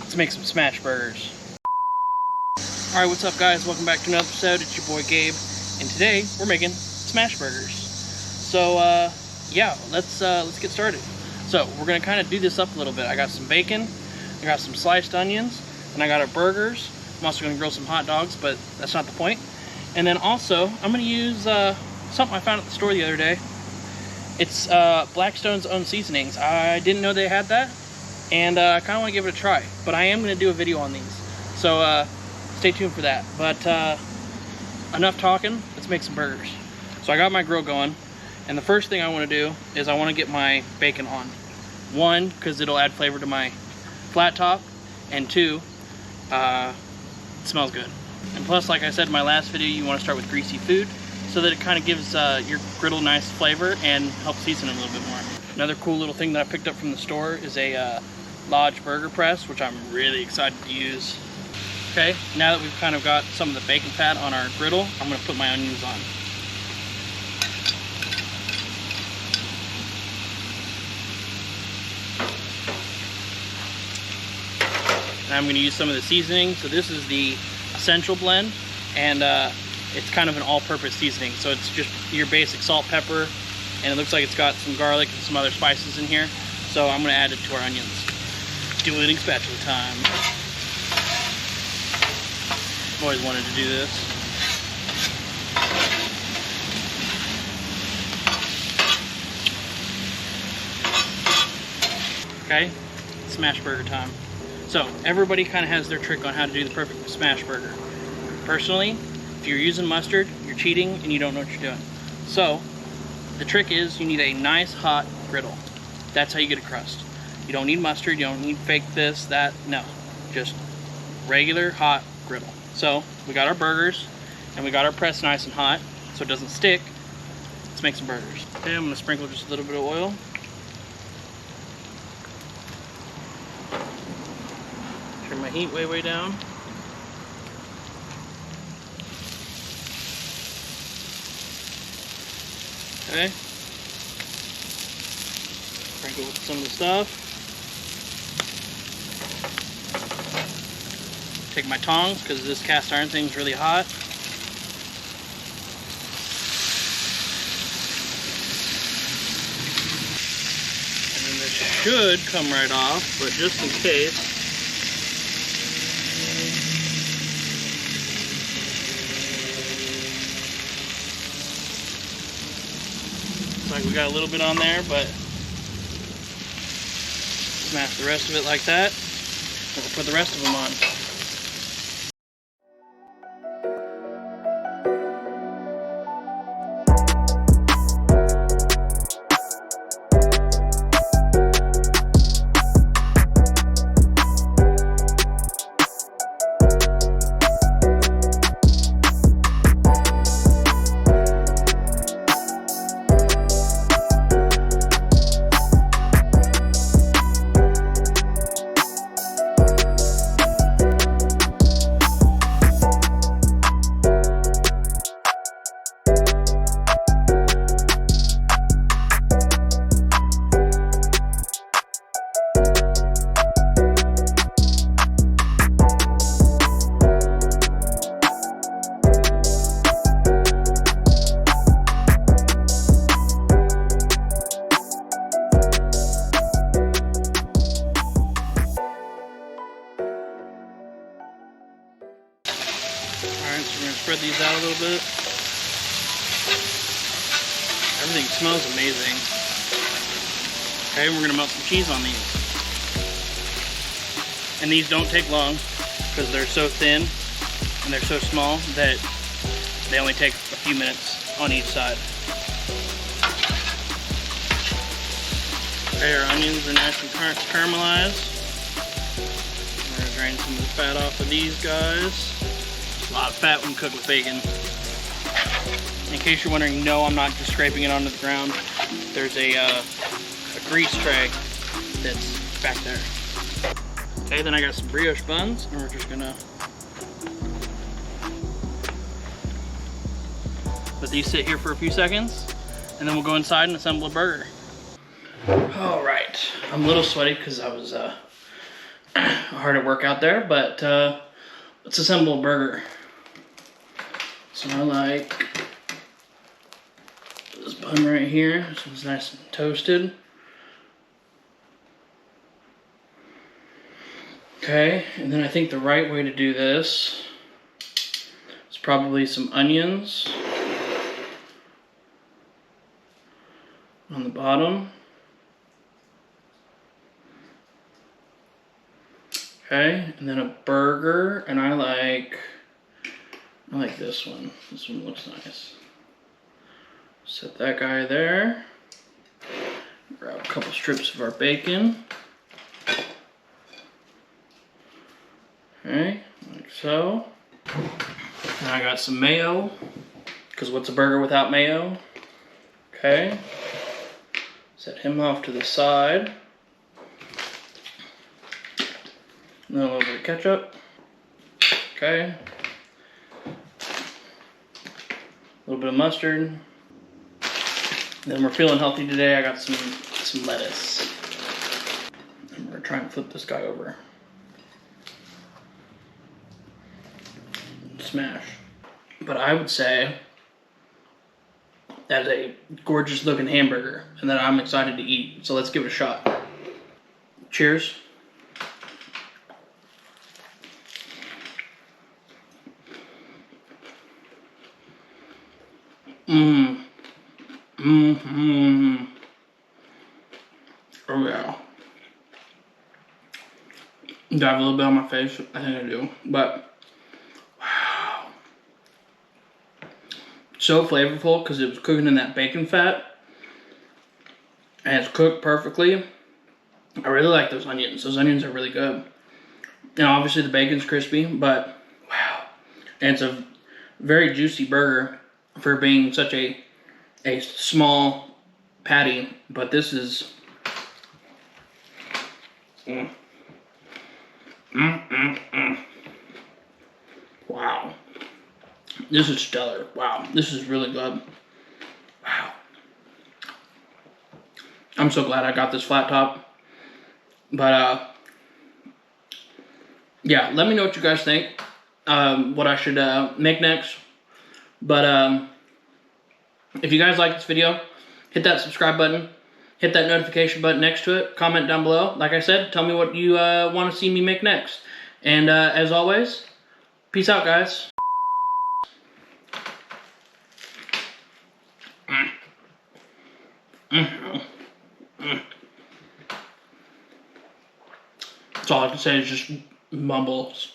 Let's make some smash burgers. Alright, what's up guys? Welcome back to another episode. It's your boy Gabe, and today we're making smash burgers. So yeah, let's get started. So we're gonna kind of do this up a little bit. I got some bacon, I got some sliced onions, and I got our burgers. I'm also gonna grill some hot dogs, but that's not the point. And then also I'm gonna use something I found at the store the other day. It's Blackstone's own seasonings. I didn't know they had that, and I kind of want to give it a try. But I am going to do a video on these, so stay tuned for that. But enough talking, let's make some burgers. So I got my grill going, and the first thing I want to do is I want to get my bacon on. One, because it'll add flavor to my flat top, and two, it smells good. And plus, like I said in my last video, you want to start with greasy food, so that it kind of gives your griddle nice flavor and helps season it a little bit more. Another cool little thing that I picked up from the store is a Lodge burger press, which I'm really excited to use. Okay, now that we've kind of got some of the bacon fat on our griddle, I'm going to put my onions on. And I'm going to use some of the seasoning. So this is the Essential blend, and it's kind of an all-purpose seasoning, so it's just your basic salt, pepper, and it looks like it's got some garlic and some other spices in here. So I'm going to add it to our onions. Dueling spatula time. Always wanted to do this. Okay, smash burger time. So everybody kind of has their trick on how to do the perfect smash burger. Personally, if you're using mustard, you're cheating and you don't know what you're doing. So the trick is you need a nice hot griddle. That's how you get a crust. You don't need mustard, you don't need fake this, that, no. Just regular hot griddle. So we got our burgers and we got our press nice and hot so it doesn't stick. Let's make some burgers. Okay, I'm gonna sprinkle just a little bit of oil. Turn my heat way down. Okay. Sprinkle with some of the stuff. Take my tongs, because this cast iron thing's really hot. And then this should come right off, but just in case. Like we got a little bit on there, but smash the rest of it like that. And we'll put the rest of them on. Alright, so we're going to spread these out a little bit. Everything smells amazing. Okay, we're going to melt some cheese on these. And these don't take long because they're so thin and they're so small that they only take a few minutes on each side. Okay, our onions are nice and caramelized. We're going to drain some of the fat off of these guys. A lot of fat when cooked with bacon. In case you're wondering, no, I'm not just scraping it onto the ground. There's a grease tray that's back there. Okay, then I got some brioche buns, and we're just gonna let these sit here for a few seconds, and then we'll go inside and assemble a burger. All right, I'm a little sweaty because I was on hard at work out there, but let's assemble a burger. So I like this bun right here. This one's nice and toasted. Okay, and then I think the right way to do this is probably some onions on the bottom. Okay, and then a burger, and I like this one. This one looks nice. Set that guy there. Grab a couple strips of our bacon. Okay, like so. Now I got some mayo, because what's a burger without mayo? Okay. Set him off to the side. Then a little bit of ketchup. Okay. A little bit of mustard. Then we're feeling healthy today. I got some lettuce. And we're gonna try and flip this guy over. Smash. But I would say that's a gorgeous looking hamburger and that I'm excited to eat. So let's give it a shot. Cheers. Oh yeah. Do I have a little bit on my face? I think I do. But wow. So flavorful because it was cooking in that bacon fat. And it's cooked perfectly. I really like those onions. Those onions are really good. And obviously the bacon's crispy, but wow. And it's a very juicy burger for being such a small patty, but this is wow. This is stellar. Wow, this is really good. Wow. I'm so glad I got this flat top. But yeah, let me know what you guys think. What I should make next. But if you guys like this video, hit that subscribe button. Hit that notification button next to it. Comment down below. Like I said, tell me what you want to see me make next. And as always, peace out, guys. That's all I can say is just mumbles.